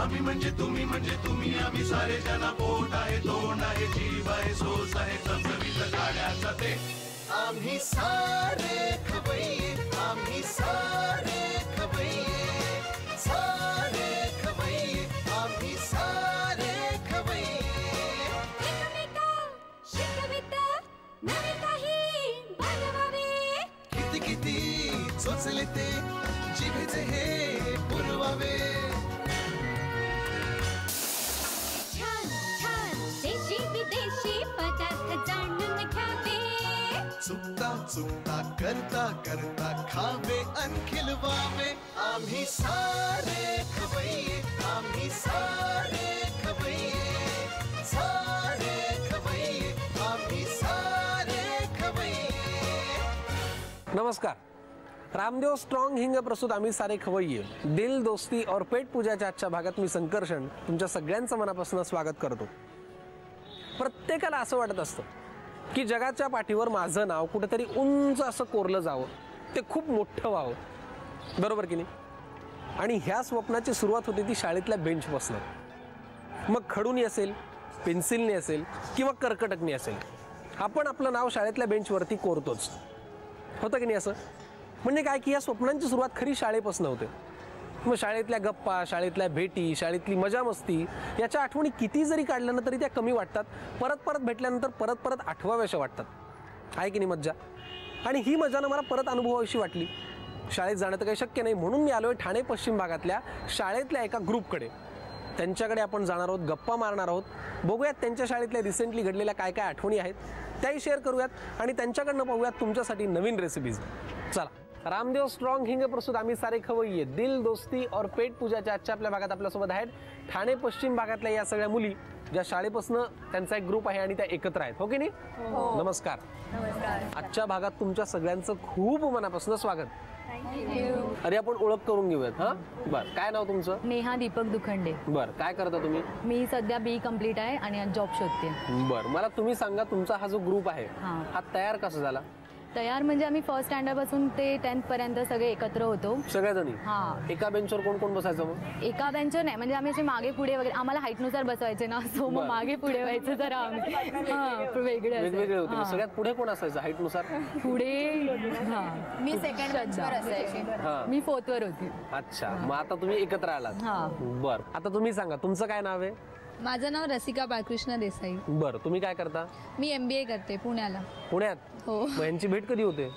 आम्ही म्हणजे तुम्ही आम्ही सारे जन पोट आहे तोंड आहे जीव आहे सोस आहे चमचमीत गाड्याचा ते आम्ही सारे खवय्ये आम्ही सारे खवय्ये सारे खवय्ये आम्ही सारे खवय्ये नवे काही बनवावे किती किती चोचले ते जिभेचे हे पुरवावे छान छान देशी विदेशी पदार्थ जाणून घ्यावे चुकता चुकता करता करता खावे अन खिलवावे आम्ही सारे खवय्ये आम्ही सारे खवय्ये सारे खवय्ये आम्ही सारे खवय्ये। नमस्कार, रामदेव स्ट्रॉंग हिंग प्रस्तुत आम्ही सारे खवय्ये दिल दोस्ती और पेट पूजाच्या आजच्या भागात मी संकर्षण तुमच्या सगळ्यांचं मनापासून स्वागत करतो। प्रत्येकाला असं वाटत असतं की जगाच्या पाठीवर माझं नाव कुठेतरी उंच असं कोरलं जावं, ते खूप मोठं व्हावं, बरोबर की नाही? आणि ह्या स्वप्नाची सुरुवात होते ती शाळेतल्या बेंचपासून। मग खडूनी असेल, पेन्सिलने असेल किंवा कर्कटकनी असेल, आपण आपलं नाव शाळेतल्या बेंचवरती कोरतोच, होतं की नाही असं? म्हणजे काय की या स्वप्नांची सुरुवात खरी शाळेपासून होते। मग शाळेतल्या गप्पा, शाळेतल्या भेटी, शाळेतली मजा मस्ती याच्या आठवणी किती जरी काढल्या ना तरी त्या कमी वाटतात। परत परत भेटल्यानंतर परत परत आठवाव्याशा वाटतात, आहे की नाही मज्जा? आणि ही मजानं मला परत अनुभवावीशी वाटली। शाळेत जाणं तर काही शक्य नाही, म्हणून मी आलोय ठाणे पश्चिम भागातल्या शाळेतल्या एका ग्रुपकडे। त्यांच्याकडे आपण जाणार आहोत, गप्पा मारणार आहोत, बघूयात त्यांच्या शाळेतल्या रिसेंटली घडलेल्या काय काय आठवणी आहेत त्याही शेअर करूयात आणि त्यांच्याकडनं पाहूयात तुमच्यासाठी नवीन रेसिपीज। चला, रामदेव स्ट्रॉंग हिंग प्रस्तुत आम्ही सारे खवय्ये दिल दोस्ती और पेट पूजाच्या आजच्या आपल्या भागात आपल्यासोबत आहेत ठाणे पश्चिम भागातल्या या सगळ्या मुली, ज्या शाळेपासून त्यांचा एक ग्रुप आहे आणि त्या एकत्र आहेत, हो की नाही? नमस्कार। आजच्या भागात तुमच्या सगळ्यांचं खूप मनापासून स्वागत। अरे आपण ओळख करून घेऊयात। हा, बरं, काय नाव तुमचं? नेहा दीपक दुखंडे। बरं, काय करता तुम्ही? मी सध्या बी कंप्लीट आहे आणि जॉब शोधते। बरं, मला तुम्ही सांगा तुमचा हा जो ग्रुप आहे हा तयार कसा झाला? तयार म्हणजे आम्ही फर्स्ट स्टँडर्ड पासून ते 10th पर्यंत सगळे एकत्र होतो सगळ्याजणी। हा, एका बेंचवर कोण कोण बसायचं? मग एका बेंचवर नाही, म्हणजे आम्ही असे मागे पुढे वगैरे, आम्हाला हाईट नुसार बसवायचे ना, सो मग मागे पुढे व्हायचं जरा आम्ही वेगवेगळे होते। सगळ्यात पुढे कोण असायचं हाईट नुसार? पुढे मी सेकंड बेंचवर असायचे, मी 4th वर होते। अच्छा, मग आता तुम्ही एकत्र आलात? बरं, आता तुम्ही सांगा तुमचं काय नाव आहे? माझं नाव रसिका बाळकृष्ण देसाई। बरं, तुम्ही काय करता? मी MBA करते पुण्याला। पुण्यात? हो। मग यांची भेट कधी होते?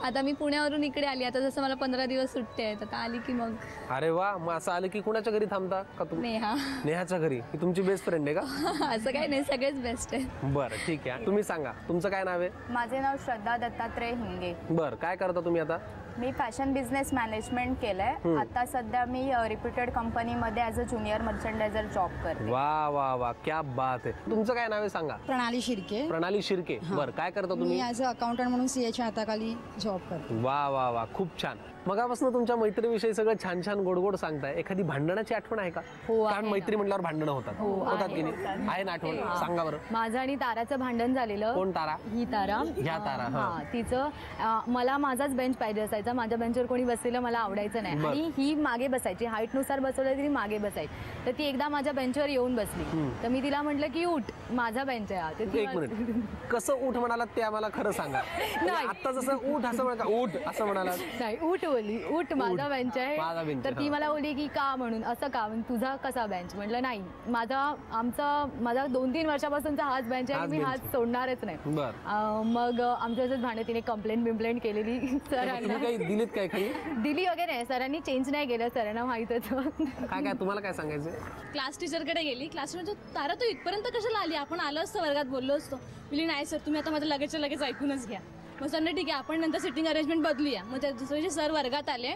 आता मी पुण्यावरून इकडे आली, आता जसं मला 15 दिवस सुट्टे आहेत, आता आली की मग। अरे वा, मग असं आलं की कुणाच्या घरी थांबता का तुम्ही? नेहा। नेहाच्या घरी? ही तुमची बेस्ट फ्रेंड आहे का? असं काही नाही, सगळेच बेस्ट आहे। बरं, ठीक आहे, तुम्ही सांगा तुमचं काय नाव आहे? माझे नाव श्रद्धा दत्तात्रय हिंगे। बरं, काय करता तुम्ही आता? मी फॅशन बिझनेस मॅनेजमेंट केलंय। आता सध्या मी रिप्युटेड कंपनीमध्ये ॲज अ ज्युनियर मर्चंडायझर जॉब करते। वा वा वा, क्या बात आहे। तुमचं काय नाव आहे सांगा? प्रणाली शिर्के। प्रणाली शिर्के, बरं, काय करता तुम्ही? मी ॲज अ अकाउंटंट म्हणून CAच्या हाताखाली जॉब करते। वा वा वा, खूप छान। मगापासून तुमच्या मैत्रीविषयी सगळं छान छान गोड गोड सांगताय, एखादी भांडणाची आठवण आहे का? कारण मैत्री म्हटल्यावर भांडणं होतात की नाही? आहे ना आठवण? सांगा बरं। माझं आणि ताराचं भांडण झालेलं। कोण तारा? ही तारा। ह्या तारा? हा, तिचं मला माझाच बेंच पाहिजे असायचा, माझ्या बेंचवर कोणी बसलेलं मला आवडायचं नाही आणि ही मागे बसायची, हाईट नुसार बसवलं तरी मागे बसायची। तर ती एकदा माझ्या बेंचवर येऊन बसली, तर मी तिला म्हटलं की उठ, माझा बेंच आहे। एक मिनिट, कसं उठ म्हणालात ते आम्हाला खरं सांगा। आता जसं उठ असं म्हणा, उठ असं म्हणाला? नाही, उठ बोलली, उठ माझा बेंच आहे। तर ती मला बोलली की का, म्हणून असं का, तुझा कसा बेंच? म्हटलं नाही, माझा 2-3 वर्षापासूनचा हाच बेंच आहे, मी हाच सोडणारच नाही। मग आमच्या भांडे तिने कंप्लेंट केलेली सरांना। दिलीत काय खाली? दिली वगैरे, सरांनी चेंज नाही केलं, सरांना माहित होतं। काय तुम्हाला काय सांगायचं? क्लास टीचरकडे गेली, क्लास टीचर तारा तू इथपर्यंत कशाला आली, आपण आलो असतो वर्गात, बोललो असतो। बोलली नाही सर, तुम्ही आता माझं लगेचच्या लगेच ऐकूनच घ्या। मग सर ठीक आहे, आपण नंतर सिटिंग अरेंजमेंट बदलूया। मग त्या दुसऱ्या सर वर्गात आले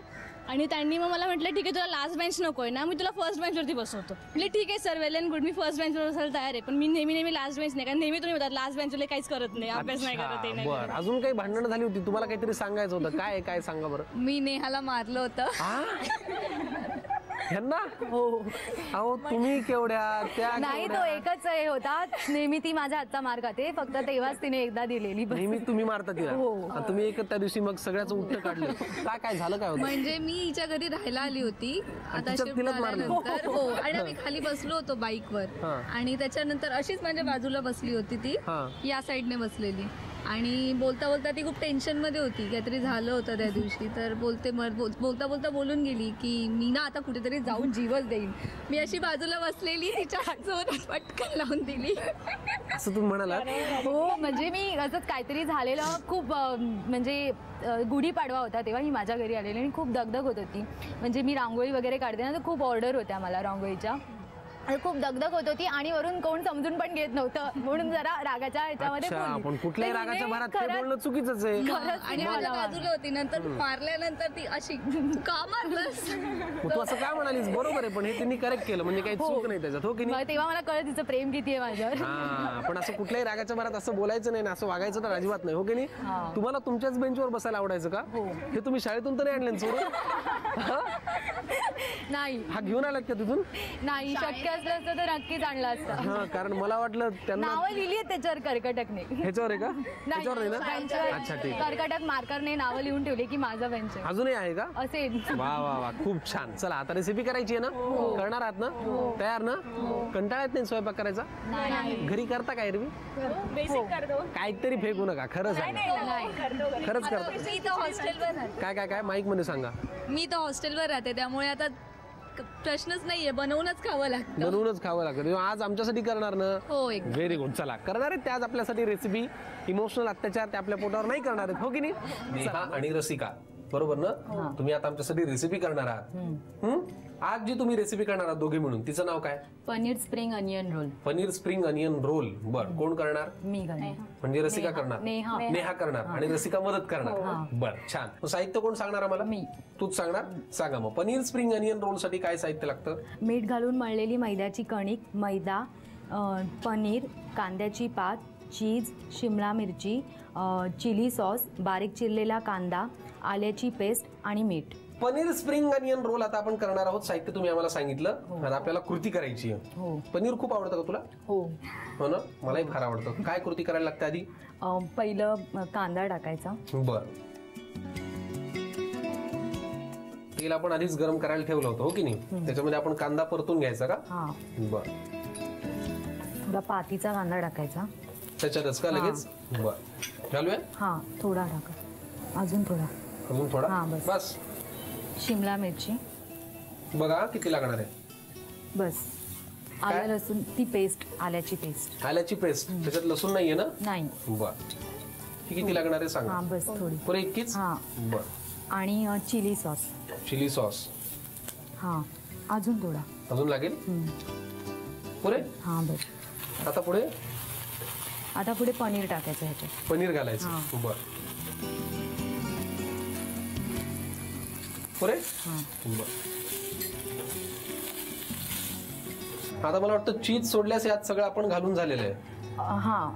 आणि त्यांनी मग मला म्हटलं ठीक आहे, तुला लास्ट बेंच नकोय ना, मी तुला फर्स्ट बेंचवरती बसवतो। म्हणजे ठीक आहे sir, well and good, me first बेंचवर बसायला तयार आहे, पण मी नेहमी लास्ट बेंच नाही, कारण नेहमी तुम्ही म्हणतात लास्ट बेंचवर काहीच करत नाही, अभ्यास नाही करत आहे। बरं, अजून काही भांडण झाली होती? तुम्हाला काहीतरी सांगायचं होतं, काय सांगा बरं? मी नेहाला मारलं होतं। ह्यांना हो अहो तुम्ही केवढ्या त्या नाही तो एकच हे होता नेहमी ती माझ्या हातचा मार खाते फक्त तेव्हाच तिने एकदा दिलेली बस. नेहमी तुम्ही मारता तिला हो. आणि तुम्ही एक त्या दिवशी मग सगळ्याच उलट काढलं काय झालं काय होतं म्हणजे मी हिच्या घरी राहायला आली होती आता तिच्यात shift तिलाच मारलं? झाल्यानंतर. हो आणि आम्ही खाली बसलो होतो बाईकवर हा. आणि त्याच्यानंतर अशीच माझ्या बाजूला बसली होती ती हा. या साईडने बसलेली आणि बोलता बोलता ती खूप टेन्शन मध्ये होती काहीतरी झालं होतं त्या दिवशी तर बोलता बोलता बोलून गेली की मी ना आता कुठेतरी जाऊन जीवच देईन. मी अशी बाजूला बसलेली तिच्या हातजवळ पटकन लावून दिली. असं तुम्ही म्हणाला हो म्हणजे मी असंच काहीतरी झालेलं खूप म्हणजे गुढीपाडवा होता तेव्हा ही माझ्या घरी आलेली आणि खूप दगदग होत होती म्हणजे मी रांगोळी वगैरे काढते ना तर खूप ऑर्डर होत्या मला रांगोळीच्या खूप दगदग होत होती आणि वरून कोण समजून पण घेत नव्हतं म्हणून जरा रागाच्या ह्याच्यामध्ये पण कुठल्याही रागाच्या भरात ते बोलणं चुकीचंच आहे. आणि माझ्या बाजूला होती नंतर मारल्यानंतर ती अशी का मारलंस मग तू असं काय म्हणालीस बरोबर आहे पण हे त्यांनी करेक्ट केलं म्हणजे काही चूक नाही त्याच्यात हो की नाही तेव्हा मला कळलं तिचं प्रेम किती आहे माझ्यावर. हा पण असं कुठल्याही रागाच्या भरात असं बोलायचं नाही ना असं वागायचं तर अजिबात नाही हो की नाही. तुम्हाला तुमच्याच बेंचवर बसायला आवडायचं का हे तुम्ही शाळेतून तर नाही आणले सोडून नाही हा घेऊन आलात का तिथून नाही शक्य असलं असतं तर नक्कीच आणलं असतं. हा कारण मला वाटलं त्यांना नावं लिहिली आहेत त्याच्यावर कर्कटकने. ह्याच्यावर आहे का ह्याच्यावर नाही ना अच्छा ठीक कर्कटक मार्करने नावं लिहून ठेवली की माझा बेंच आहे अजूनही आहे का असेल. वा वा वा खूप छान चला आता रेसिपी करायची आहे ना करणार आहात ना तयार ना कंटाळा येत नाही स्वयंपाक करायचा घरी करता काय एरवी काहीतरी फेकू नका खरं सांगा खरंच करता मी तर हॉस्टेलवर राहते काय काय काय माईक मध्ये सांगा मी तर हॉस्टेलवर राहते त्यामुळे आता प्रश्नच नाहीये बनवूनच खावं लागतं बनवूनच खावं लागतं आज आमच्यासाठी करणार ना हो एक व्हेरी गुड चला करणार आहेत त्या आज आपल्यासाठी रेसिपी इमोशनल अत्याचार ते आपल्या पोटावर नाही करणार आहेत हो की नाही नेहा आणि रसिका बरोबर ना तुम्ही आता आमच्यासाठी रेसिपी करणार आहात आज जी तुम्ही रेसिपी करणार आहात दोघे म्हणून तिचं नाव काय paneer spring onion roll. Paneer spring onion roll बर कोण करणार मी करणार म्हणजे रसिका करणार नेहा करणार आणि रसिका मदत करणार बर छान साहित्य कोण सांगणार आम्हाला मी. तूच सांगणार सांगा मग पनीर स्प्रिंग अनियन रोल साठी काय साहित्य लागतं मीठ घालून मळलेली मैद्याची कणिक मैदा पनीर कांद्याची पात चीज शिमला मिरची चिली सॉस बारीक चिरलेला कांदा आल्याची पेस्ट आणि मीठ. पनीर स्प्रिंग अनियन रोल आता आपण करणार आहोत साहित्य तुम्ही आम्हाला सांगितलं आता आपल्याला कृती करायची आहे पनीर खूप आवडतं का तुला हो ना मलाही फार आवडतं काय कृती करायला लागते आधी पहिलं कांदा टाकायचा बर तेल आपण आधीच गरम करायला ठेवलं होतं हो की नाही त्याच्यामध्ये आपण कांदा परतून घ्यायचा का बर थोडा पातीचा कांदा टाकायचा त्याच्यातच का लगेच बर घालूया हा थोडा टाका अजून थोडा बस शिमला मिरची बघा किती लागणार आहे बस आलं लसूण ती पेस्ट आल्याची पेस्ट त्याच्यात लसूण नाहीये ना नाही बर किती लागणार आहे सांगा बस थोडी पुरे इतकीच बर आणि चिली सॉस हा अजून लागेल पुरे बस आता पुढे पनीर टाकायचं ह्याच्यात पनीर घालायचं बर पुरे आता मला वाटतं चीज सोडल्यास यात सगळं आपण घालून झालेलं आहे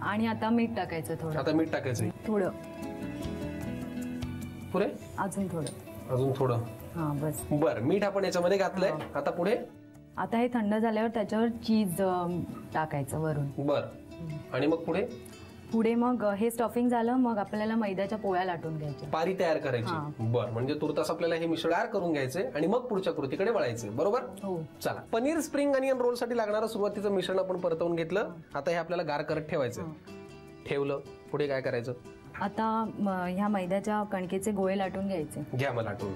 आणि आता मीठ टाकायचं थोडं आता मीठ टाकायचं थोडं पुरे अजून थोडं बस बर मीठ आपण याच्यामध्ये घातलंय आता पुढे आता हे थंड झाल्यावर त्याच्यावर चीज टाकायचं वरून बर आणि मग पुढे मग हे स्टफिंग झालं मग आपल्याला मैद्याच्या पोळ्या लाटून घ्यायच्या पारी तयार करायची बर म्हणजे तुर्तास आपल्याला हे मिश्रण तयार करून घ्यायचे आणि मग पुढच्या कृतीकडे वळायचे बरोबर चला पनीर स्प्रिंग अनियन रोल साठी लागणारं सुरुवातीचं मिश्रण आपण परतवून घेतलं आता हे आपल्याला गार करत ठेवायचं ठेवलं पुढे काय करायचं आता ह्या मैद्याच्या कणकेचे गोळे लाटून घ्यायचे घ्या मला लाटून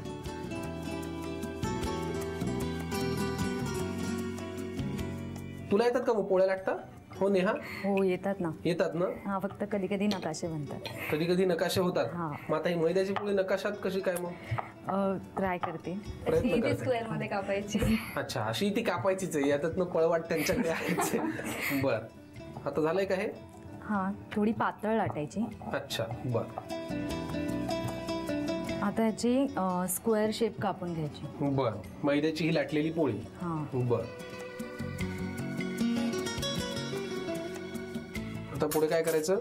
तुला येतात का मग पोळ्या लाटता हो नेहा हो येतात ना फक्त कधी कधी नकाशे बनतात कधी कधी नकाशे होतात मग आता ही मैद्याची पोळी नकाशात कशी काय मग ट्राय करते स्क्वेअर मध्ये कापायची अच्छा अशी ती कापायचीच आहे याच्यातनं पळवाट त्यांच्याकडे आहे बर आता झालंय का हे थोडी पातळ लाटायची अच्छा बर आता याची स्क्वेअर शेप कापून घ्यायची बर मैद्याची ही लाटलेली पोळी बर आता पुढे काय करायचं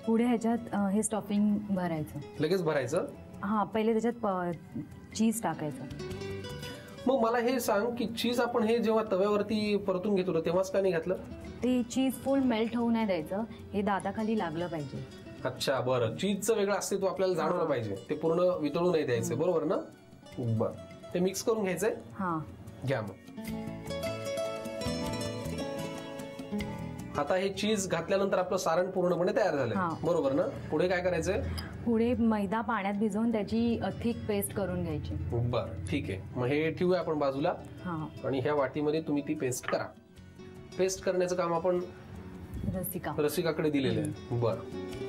पुढे ह्याच्यात हे स्टफिंग भरायचं लगेच भरायचं पहिले त्याच्यात चीज टाकायचं मग मला हे सांग की चीज आपण हे जेव्हा तव्यावरती परतून घेतो तेव्हाच का नाही घातलं? ते चीज फुल मेल्ट होऊ नाही द्यायचं, हे दाताखाली लागलं पाहिजे. अच्छा बरं, चीजचं वेगळं अस्तित्व आपल्याला जाणवलं पाहिजे, ते पूर्ण वितळू नाही द्यायचं, बरोबर ना? बरं, ते मिक्स करून घ्यायचंय. हा घ्या मग. आता हे चीज घातल्यानंतर आपलं सारण पूर्णपणे तयार झालंय, बरोबर ना? पुढे काय करायचंय? पुढे मैदा पाण्यात भिजवून त्याची थिक पेस्ट करून घ्यायची. बरं ठीक आहे, मग हे ठेवूया आपण बाजूला. आणि ह्या वाटीमध्ये तुम्ही ती पेस्ट करा. पेस्ट करण्याचं काम आपण रसिकाकडे दिलेलं आहे. बरं,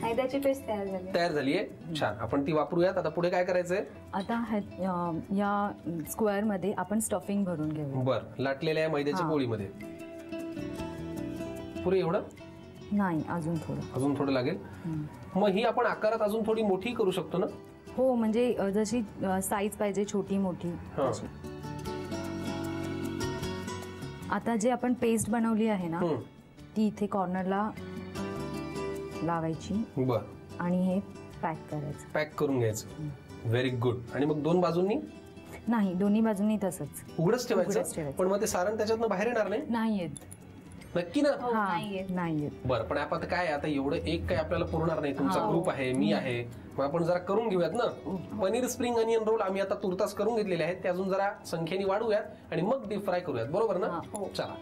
मैद्याची पेस्ट तयार झालीये. छान, आपण ती वापरूयात. आता पुढे काय करायचंय? आता या स्क्वेअर मध्ये आपण स्टफिंग भरून घेऊ. बरं, लाटलेल्या मैद्याच्या पोळीमध्ये पुरे एवढं नाही, अजून थोडं लागेल. मग ही आपण आकारात अजून थोडी मोठी करू शकतो ना? हो, म्हणजे जशी साईज पाहिजे छोटी मोठी. आता जे आपण पेस्ट बनवली आहे ना ती इथे कॉर्नरला लावायची. बरं, आणि हे पॅक करायचं. पॅक करून घ्यायचं. Very good. आणि मग दोन बाजूंनी? नाही, दोन्ही बाजूंनी तसंच उघडच ठेवायचं. पण मग ते सारण त्याच्यातनं बाहेर येणार नाही? नाही येत. नक्की ना? नाही येत. बरं, पण आपण काय आता एवढं एक काय आपल्याला पुरणार नाही. तुमचा ग्रुप आहे, मी आहे, मग आपण जरा करून घेऊयात ना. पनीर स्प्रिंग अनियन रोल आम्ही आता तुर्तास करून घेतलेले आहेत, ते अजून जरा संख्येने वाढवूयात आणि मग डीप फ्राय करूयात, बरोबर ना? चला.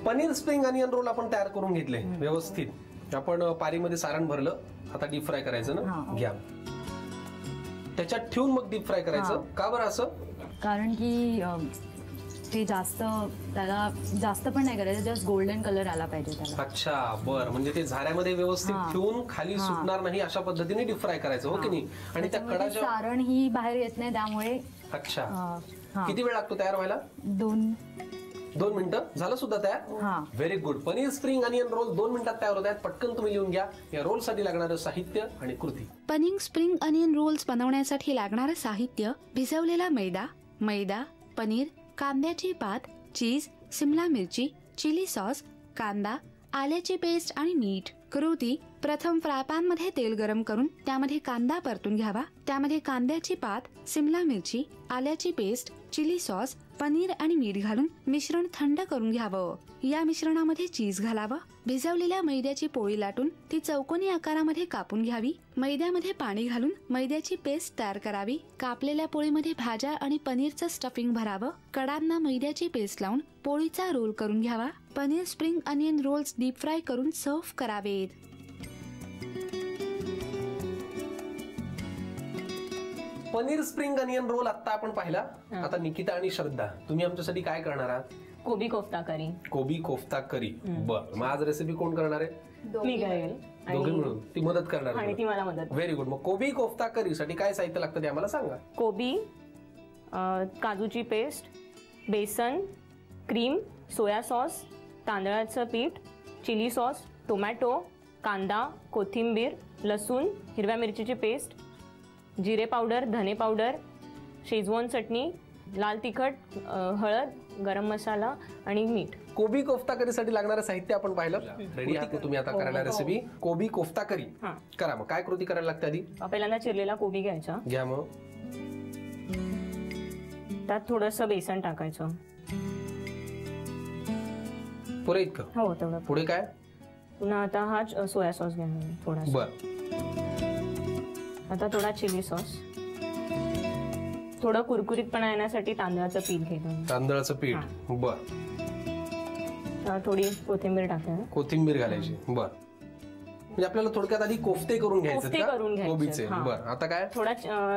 पनीर स्प्रिंग अनियन रोल आपण तयार करून घेतले व्यवस्थित. आपण पारीमध्ये सारण भरलं, आता डीप फ्राय करायचं ना. घ्या, त्याच्यात ठेवून मग डीप फ्राय करायचं. का बरं असं? कारण की ते त्याला जास्त पण नाही करायचं, जस्ट गोल्डन कलर आला पाहिजे त्याला. अच्छा बरं, म्हणजे ते झाऱ्यामध्ये व्यवस्थित ठेवून खाली सुटणार नाही अशा पद्धतीने डीप फ्राय करायचं, हो की नाही? आणि त्या कडाच्या सारण ही बाहेर येत नाही त्यामुळे. अच्छा, किती वेळ लागतो तयार व्हायला? 2 मिनिटं. झालं सुद्धा तयार? Very good. Paneer spring onion roll 2 मिनिटात तयार होत आहेत. पटकन तुम्ही लिहून घ्या या रोल साठी लागणारं साहित्य आणि कृती. पनीर स्प्रिंग अनियन रोल्स बनवण्यासाठी लागणारं साहित्य: भिजवलेला मैदा, पनीर, कांद्याची पात, चीज, सिमला मिरची, चिली सॉस, कांदा, आल्याची पेस्ट आणि मीठ. कृती: प्रथम फ्रायपॅन मध्ये तेल गरम करून त्यामध्ये कांदा परतून घ्यावा. त्यामध्ये कांद्याची पात, सिमला मिरची, आल्याची पेस्ट, चिली सॉस, पनीर आणि मीठ घालून मिश्रण थंड करून घ्यावं. या मिश्रणामध्ये चीज घालावं. भिजवलेल्या मैद्याची पोळी लाटून ती चौकोनी आकारामध्ये कापून घ्यावी. मैद्यामध्ये पाणी घालून मैद्याची पेस्ट तयार करावी. कापलेल्या पोळीमध्ये भाज्या आणि पनीरचं स्टफिंग भरावं. कडांना मैद्याची पेस्ट लावून पोळीचा रोल करून घ्यावा. Paneer spring onion rolls deep fry करून सर्व्ह करावेत. पनीर स्प्रिंग अनियन रोल आता आपण पाहिला. आता निकिता आणि श्रद्धा, तुम्ही आमच्यासाठी काय करणार आहात? कोबी कोफ्ता करी. कोबी कोफ्ता करी. बरं, मग आज रेसिपी कोण करणार आहे? मी करेल. दोघे मिळून. ती मदत करणार आणि ती मला मदत. Very good. मग कोबी कोफ्ता करी साठी काय साहित्य लागतं ते आम्हाला सांगा. कोबी, काजूची पेस्ट, बेसन, क्रीम, सोया सॉस, तांदळाचं पीठ, चिली सॉस, टोमॅटो, कांदा, कोथिंबीर, लसूण, हिरव्या मिरचीची पेस्ट, जिरे पावडर, धने पावडर, शेजवान चटणी, लाल तिखट, हळद, गरम मसाला आणि मीठ. कोबी कोफ्ता करीसाठी लागणारं साहित्य आपण पाहिलं. रेडी आहात तुम्ही आता करायला रेसिपी? कोबी कोफ्ता करी करा. मग काय कृती करायला लागते आधी? पहिल्यांदा चिरलेला कोबी घ्यायचा. घ्या. मग त्यात थोडंसं बेसन टाकायचं. पुरे इतकं? हो, तेवढं. पुढे काय? पुन्हा आता हा सोया सॉस घ्या थोडासा. बरं. आता थोडा चिली सॉस. थोडं कुरकुरीतपणा येण्यासाठी तांदळाचं पीठ घ्यायचं. तांदळाचं पीठ. बर. थोडी कोथिंबीर टाकायची. कोथिंबीर घालायची. बर. म्हणजे आपल्याला थोडक्यात आधी कोफ्ते करून घ्यायचे कोबीचे. बर. आता काय? थोडा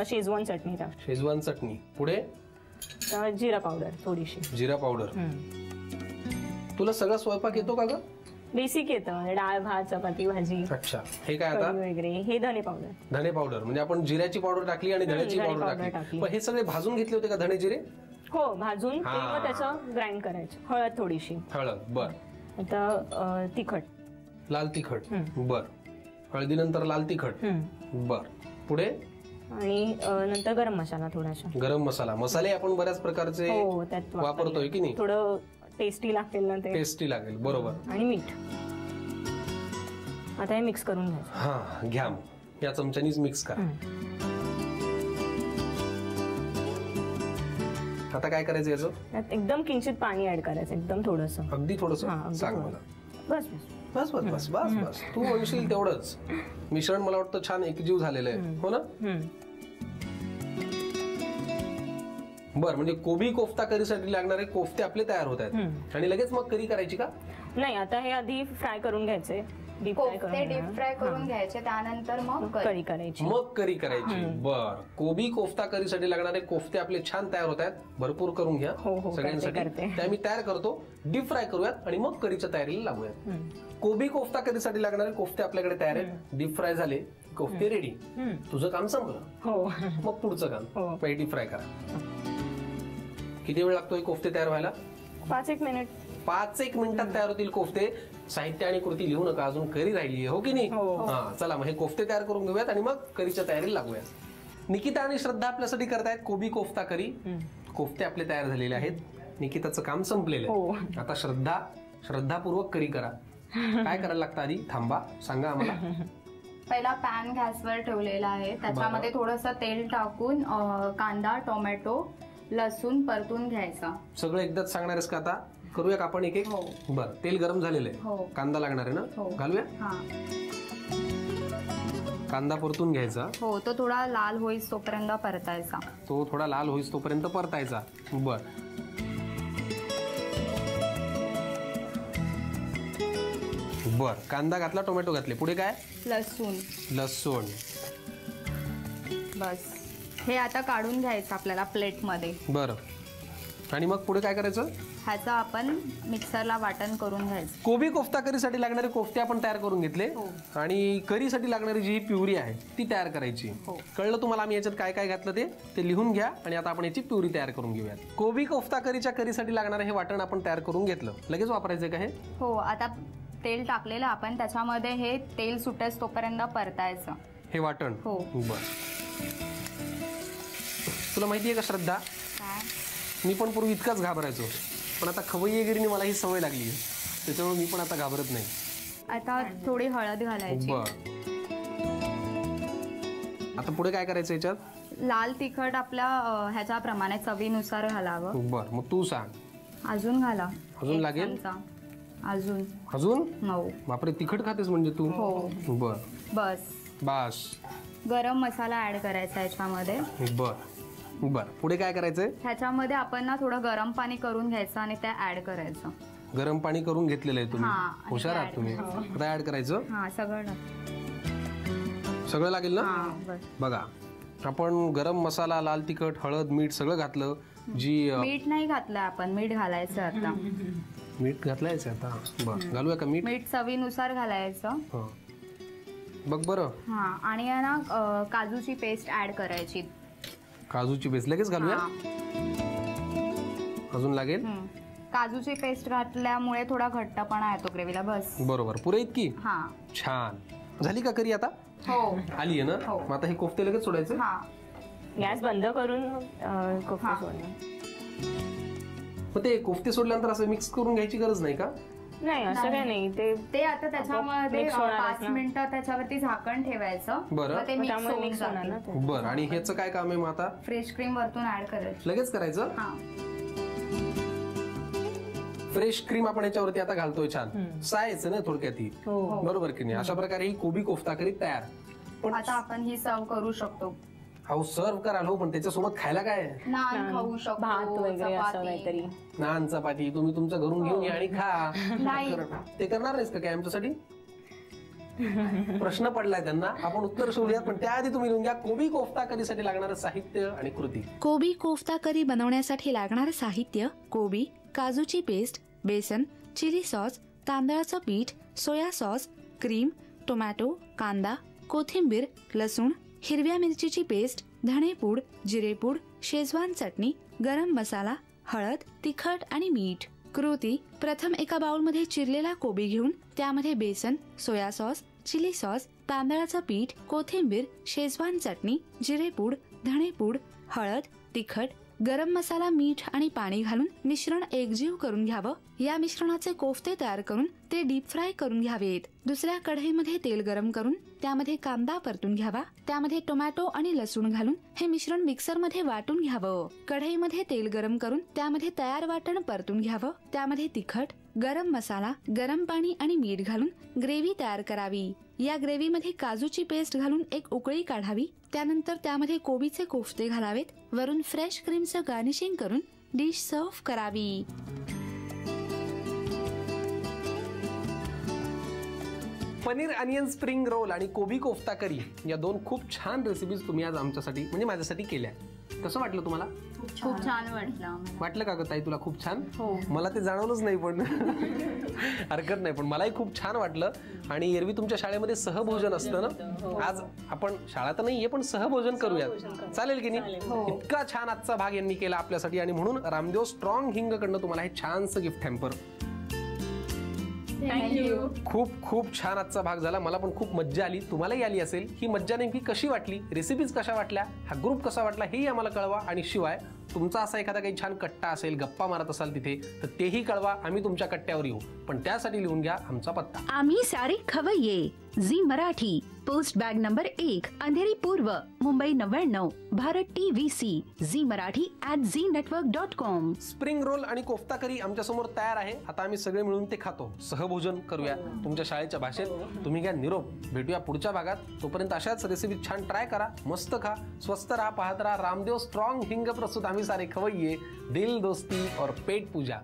शेजवान चटणी टाक. शेजवान चटणी. पुढे जिरा पावडर थोडीशी. जिरा पावडर. तुला सगळा स्वयंपाक येतो का ग? बेसिक येतं. डाळ, भात, चपाती, भाजी. अच्छा. हे काय आता? वगैरे. हे धने पावडर. धने पावडर म्हणजे आपण जिऱ्याची पावडर टाकली आणि धण्याची पावडर टाकली. पण हे सगळे भाजून घेतले होते का धणे जिरे? हो, भाजून मग त्याचं ग्राइंड करायचं. हळद थोडीशी. हळद. बर. आता तिखट. लाल तिखट. बर. हळदीनंतर लाल तिखट. बर. पुढे आणि नंतर गरम मसाला थोडासा. गरम मसाला. मसाले आपण बऱ्याच प्रकारचे वापरतोय की नाही? थोडं टेस्टी लागेल ना ते. टेस्टी लागेल, बरोबर. आणि मीठ. आता हे मिक्स करून घ्यायचं. हा घ्या, या चमच्यानीच मिक्स करा. आता काय करायचं याचं? त्यात एकदम किंचित पाणी ऍड करायचं, एकदम थोडंसं. अगदी थोडंसं? सांग मला. बस बस बस बस बस बस तू म्हणशील तेवढंच. मिश्रण मला वाटतं छान एकजीव झालेलं आहे, हो ना? बर, म्हणजे कोबी कोफ्ता करीसाठी लागणारे कोफ्ते आपले तयार होत आहेत आणि लगेच मग करी करायची का? नाही, आता हे आधी फ्राय करून घ्यायचे. डीप फ्राय करून घ्यायचे, त्यानंतर मग करी करायची. मग करी करायची. बर, कोबी कोफ्ता करीसाठी लागणारे कोफ्ते आपले छान तयार होत आहेत. भरपूर करून घ्या सगळ्यांसाठी. ते आम्ही तयार करतो, डीप फ्राय करूयात आणि मग करीच्या तयारीला लागूयात. कोबी कोफ्ता करीसाठी लागणारे कोफ्ते आपल्याकडे तयार आहेत. डीप फ्राय झाले, कोफ्ते रेडी. तुझं काम संपलं. मग पुढचं काम डीप फ्राय करा. किती वेळ लागतोय कोफ्ते तयार व्हायला? 5-1 मिनिट. 5-1 मिनिटात तयार होतील कोफ्ते. साहित्य आणि कृती लिहू नका, अजून करी राहिली, हो की नाही? हा, चला मग हे कोफ्ते तयार करून घेऊयात आणि मग करीच्या तयारीला लागूयात. निकिता आणि श्रद्धा आपल्यासाठी करतायत कोबी कोफ्ता करी. कोफ्ते आपले तयार झालेले आहेत. निकिताचं काम संपलेलं आहे. आता श्रद्धापूर्वक करी करा. काय करायला लागतं आधी? थांबा, सांगा आम्हाला. पहिला पॅन गॅसवर ठेवलेला आहे, त्याच्यामध्ये थोडंसं तेल टाकून कांदा, टोमॅटो, लसूण परतून घ्यायचा. सगळं एकदाच सांगणार आहेस का? आता करूया का आपण एक एक? बरं, तेल गरम झालेलं आहे. कांदा लागणार आहे ना? घालूया. कांदा परतून घ्यायचा. हो, तो थोडा लाल होईस तोपर्यंत परतायचा. बर, बर, कांदा घातला, टोमॅटो घातले, पुढे काय? लसूण. बस, हे आता काढून घ्यायचं आपल्याला प्लेटमध्ये. बरं, आणि मग पुढे काय करायचं? ह्याचं आपण मिक्सरला वाटण करून घ्यायचं. कोबी कोफ्ता करीसाठी लागणारे कोफ्ते आपण तयार करून घेतले आणि करीसाठी लागणारी जी प्युरी आहे ती तयार करायची. कळलं तुम्हाला? आम्ही याच्यात काय काय घातलं ते लिहून घ्या आणि आता आपण याची प्युरी तयार करून घेऊयात. कोबी कोफ्ता करीच्या करीसाठी लागणारे हे वाटण आपण तयार करून घेतलं. लगेच वापरायचं का हे? हो, आता तेल टाकलेलं आपण, त्याच्यामध्ये हे तेल सुटेस तोपर्यंत परतायचं हे वाटण. हो, बर. तुला माहितीये का श्रद्धा, मी पण पूर्वी इतकाच घाबरायचो, पण आता खवय्येगिरीने मला ही सवय लागली, त्याच्यामुळे मी पण आता घाबरत नाही. आता थोडी हळद घालायची. आता पुढे काय करायचं याच्यात? लाल तिखट आपल्या ह्याच्याप्रमाणे चवीनुसार घालावं. बर, मग तू सांग. अजून घाला. अजून लागेल? अजून? बापरे, तिखट खातेस म्हणजे तू? हो. बर, बस. गरम मसाला ऍड करायचा याच्यामध्ये. बर, पुढे काय करायचंय? ह्याच्यामध्ये आपण ना थोडं गरम पाणी करून घ्यायचं आणि ते ऍड करायचं. गरम पाणी करून घेतलेलं आहे तुम्ही, हुशार आहात तुम्ही. आता ऍड करायचं. सगळं लागेल ना? बघा, आपण गरम मसाला, लाल तिखट, हळद, मीठ सगळं घातलं. मीठ नाही घातलं आपण, मीठ घालायचं आता. मीठ घातलायचं आता. बर, घालूया का मीठ? मीठ चवीनुसार घालायचं. बघ बरं. हा, आणि ना काजूची पेस्ट ऍड करायची. काजूची पेस्ट लगेच घालूया. अजून लागेल? काजूची पेस्ट घातल्यामुळे थोडा घट्टपणा येतो ग्रेव्हीला. बस, बरोबर. पुरे इतकी? छान झाली का करी आता? हो, आली आहे ना? मग आता हे कोफ्ते लगेच सोडायचे. गॅस बंद करून कोफ्ते सोडले. मग ते कोफ्ते सोडल्यानंतर असं मिक्स करून घ्यायची गरज नाही का? नाही, असं काय नाही. ते आता त्याच्यामध्ये 5 मिनिटं त्याच्यावरती झाकण ठेवायचं. बरं, ते मिक्स होणार ना. बरं, आणि ह्याचं काय काम आहे मग आता? फ्रेश क्रीम वरतून ऍड करायचं. लगेच करायचं? फ्रेश क्रीम आपण याच्यावरती आता घालतोय. छान सायचं ना थोडक्यात ही, बरोबर की नाही? अशा प्रकारे ही कोबी कोफ्ता करी तयार. पण आता आपण ही सर्व करू शकतो. अहो, सर्व कराल हो, पण त्याच्यासोबत खायला काय? नान खाऊ शकतो, भात वगैरे असं काहीतरी. नान, चपाती तुम्ही तुमच्या घरून घेऊन या आणि खा. ते करणार नाहीस का काय आमच्यासाठी? प्रश्न पडलाय त्यांना, आपण उत्तर शोधूया, पण त्याआधी तुम्ही लिहून घ्या कोबी कोफ्ता करीसाठी लागणारं साहित्य आणि कृती. कोबी कोफ्ता करी बनवण्यासाठी लागणारं साहित्य: कोबी, काजूची पेस्ट, बेसन, चिली सॉस, तांदळाचं पीठ, सोया सॉस, क्रीम, टोमॅटो, कांदा, कोथिंबीर, लसूण, हिरव्या मिरचीची पेस्ट, धणेपूड, जिरेपूड, शेजवान चटणी, गरम मसाला, हळद, तिखट आणि मीठ. कृती: प्रथम एका बाउलमध्ये चिरलेला कोबी घेऊन त्यामध्ये बेसन, सोया सॉस, चिली सॉस, तांदळाचं पीठ, कोथिंबीर, शेजवान चटणी, जिरेपूड, धणेपूड, हळद, तिखट, गरम मसाला, मीठ आणि पाणी घालून मिश्रण एकजीव करून घ्यावं. या मिश्रणाचे कोफ्ते तयार करून ते डीप फ्राय करून घ्यावेत. दुसऱ्या कढईमध्ये तेल गरम करून त्यामध्ये कांदा परतून घ्यावा. त्यामध्ये टोमॅटो आणि लसूण घालून हे मिश्रण मिक्सरमध्ये वाटून घ्यावं. कढईमध्ये तेल गरम करून त्यामध्ये तयार वाटण परतून घ्यावं. त्यामध्ये तिखट, गरम मसाला, गरम पाणी आणि मीठ घालून ग्रेव्ही तयार करावी. या ग्रेव्हीमध्ये काजूची पेस्ट घालून एक उकळी काढावी. त्यानंतर त्यामध्ये कोबीचे कोफ्ते घालावेत. वरून फ्रेश क्रीमचं गार्निशिंग करून डिश सर्व्ह करावी. पनीर अनियन स्प्रिंग रोल आणि कोबी कोफ्ता करी या 2 खूप छान रेसिपीज तुम्ही आज आमच्यासाठी म्हणजे माझ्यासाठी केल्या. कसं वाटलं तुम्हाला? खूप छान वाटलं का ग ताई तुला? खूप छान. मला ते जाणवलंच नाही पण हरकत नाही, पण मलाही खूप छान वाटलं. आणि एरवी तुमच्या शाळेमध्ये सहभोजन असतं ना, आज आपण शाळा तर नाहीये पण सहभोजन करूयात, चालेल की नाही? इतका छान आजचा भाग यांनी केला आपल्यासाठी आणि म्हणून रामदेव स्ट्रॉंग हिंग कडनं तुम्हाला हे छानसं गिफ्ट हॅम्पर. खूप खूप छान आजचा भाग झाला. मला पण खूप मज्जा आली, तुम्हालाही आली असेल. ही मज्जा नेमकी कशी वाटली, रेसिपीज कशा वाटल्या, हा ग्रुप कसा वाटला हेही आम्हाला कळवा. आणि शिवाय तुमचा असा एखादा काही छान कट्टा असेल, गप्पा मारत असाल तिथे, तर तेही कळवा. आम्ही तुमच्या कट्ट्यावर येऊ, पण त्यासाठी लिहून घ्या आमचा पत्ता. आम्ही सारे खवय्ये, Zee Marathi, post bag number 1, Andheri पूर्व, Mumbai 99, Bharat TVC, Zee Marathi @znetwork.com. Spring roll आणि कोफ्ता करी आमच्या समोर तयार आहे. आता आम्ही सगळे मिळून ते खातो, सहभोजन करूया तुमच्या शाळेच्या भाषेत. तुम्ही घ्या निरोप, भेटूया पुढच्या भागात. तोपर्यंत अशाच रेसिपी छान ट्राय करा, मस्त खा, स्वस्त राहा, पाहत राहा रामदेव स्ट्रॉंग हिंग प्रस्तुत आम्ही सारे खवय्ये, दिल दोस्ती और पेट पूजा.